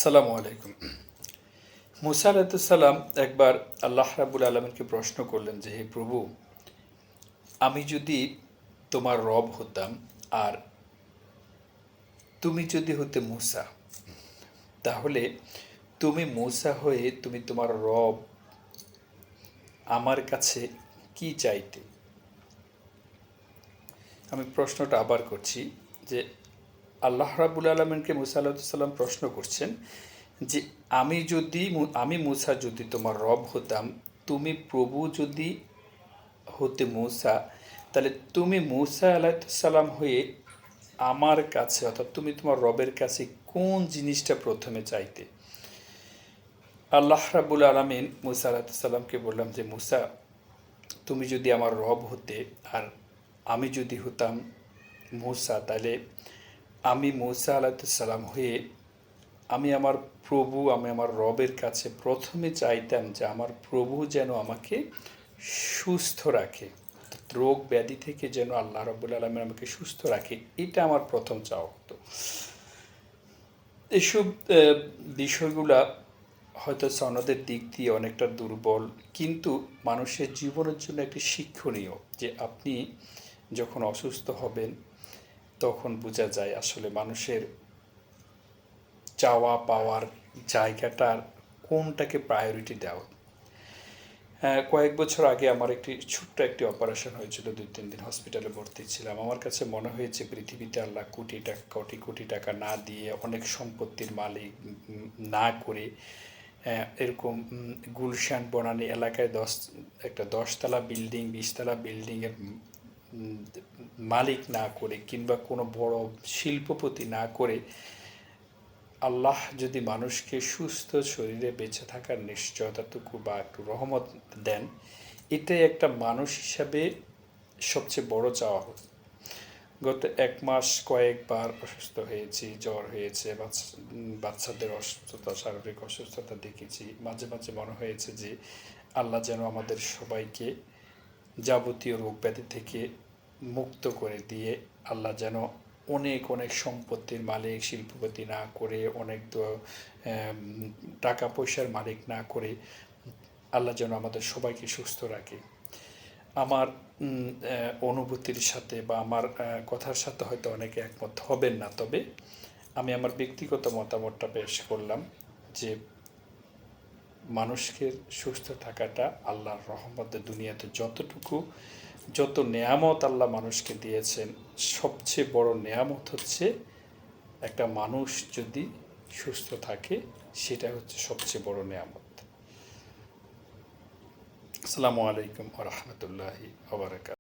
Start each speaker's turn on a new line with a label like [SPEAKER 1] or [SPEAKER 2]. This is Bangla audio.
[SPEAKER 1] আসসালামু আলাইকুম। মুসা আলাইহিসসালাম একবার আল্লাহ রাব্বুল আলামিনকে প্রশ্ন করলেন যে, হে প্রভু, আমি যদি তোমার রব হতাম আর তুমি যদি হতে মুসা, তাহলে তুমি মুসা হয়ে তুমি তোমার রব আমার কাছে কি চাইতে? আমি প্রশ্নটা আবার করছি যে আল্লাহ রাব্বুল আলামিনকে মুসা আলাইহিসসালাম প্রশ্ন করছেন যে আমি মুসা যদি তোমার রব হতাম, তুমি প্রভু যদি হতে মুসা, তাহলে তুমি মুসা আলাইহিসসালাম হয়ে আমার কাছে অর্থাৎ তুমি তোমার রবের কাছে কোন জিনিসটা প্রথমে চাইতে? আল্লাহ রাব্বুল আলামিন মুসা আলাইহিসসালামকে বললাম যে মুসা, তুমি যদি আমার রব হতে আর আমি যদি হতাম মুসা, তাহলে আমি মুসা আলাইহিসসালাম হয়ে আমি আমার রবের কাছে প্রথমে চাইতাম যে আমার প্রভু যেন আমাকে সুস্থ রাখে, রোগ ব্যাধি থেকে যেন আল্লাহ রাব্বুল আলামিন আমাকে সুস্থ রাখে। এটা আমার প্রথম চাওয়া হতো। এসব বিষয়গুলা হয়তো সনদের দিক দিয়ে অনেকটা দুর্বল, কিন্তু মানুষের জীবনের জন্য একটি শিক্ষণীয় যে আপনি যখন অসুস্থ হবেন তখন বোঝা যায় আসলে মানুষের চাওয়া পাওয়ার জায়গাটার কোনটাকে প্রায়োরিটি দেওয়া। কয়েক বছর আগে আমার ছোট্ট একটি অপারেশন হয়েছিল, 2-3 দিন হসপিটালে ভর্তি ছিলাম। আমার কাছে মনে হয়েছে পৃথিবীতে আল্লাহ কোটি কোটি টাকা না দিয়ে, অনেক সম্পত্তির মালিক না করে, এরকম গুলশান বনানী এলাকায় একটা 10তলা বিল্ডিং 20তলা বিল্ডিংয়ের মালিক না করে, কিংবা কোনো বড় শিল্পপতি না করে আল্লাহ যদি মানুষকে সুস্থ শরীরে বেঁচে থাকার নিশ্চয়তাটুকু বা একটু রহমত দেন, এটাই একটা মানুষ হিসাবে সবচেয়ে বড় চাওয়া হতো। গত 1 মাস কয়েকবার অসুস্থ হয়েছি, জ্বর হয়েছে, বাচ্চাদের অসুস্থতা, শারীরিক অসুস্থতা দেখেছি। মাঝে মাঝে মনে হয়েছে যে আল্লাহ যেন আমাদের সবাইকে যাবতীয় রোগ ব্যাধি থেকে মুক্ত করে দিয়ে আল্লাহ যেন অনেক অনেক সম্পত্তির মালিক, শিল্পপতি না করে, অনেক টাকা পয়সার মালিক না করে আল্লাহ যেন আমাদের সবাইকে সুস্থ রাখে। আমার অনুভূতির সাথে বা আমার কথার সাথে হয়তো অনেকে একমত হবেন না, তবে আমি আমার ব্যক্তিগত মতামতটা পেশ করলাম যে মানুষকে সুস্থ থাকাটা আল্লাহর রহমতে দুনিয়াতে যত নেয়ামত আল্লাহ মানুষকে দিয়েছেন, সবচেয়ে বড় নেয়ামত হচ্ছে একটা মানুষ যদি সুস্থ থাকে, সেটা হচ্ছে সবচেয়ে বড় নেয়ামত। আসসালামু আলাইকুম ওয়া রাহমাতুল্লাহি ওয়া বারাকাতুহু।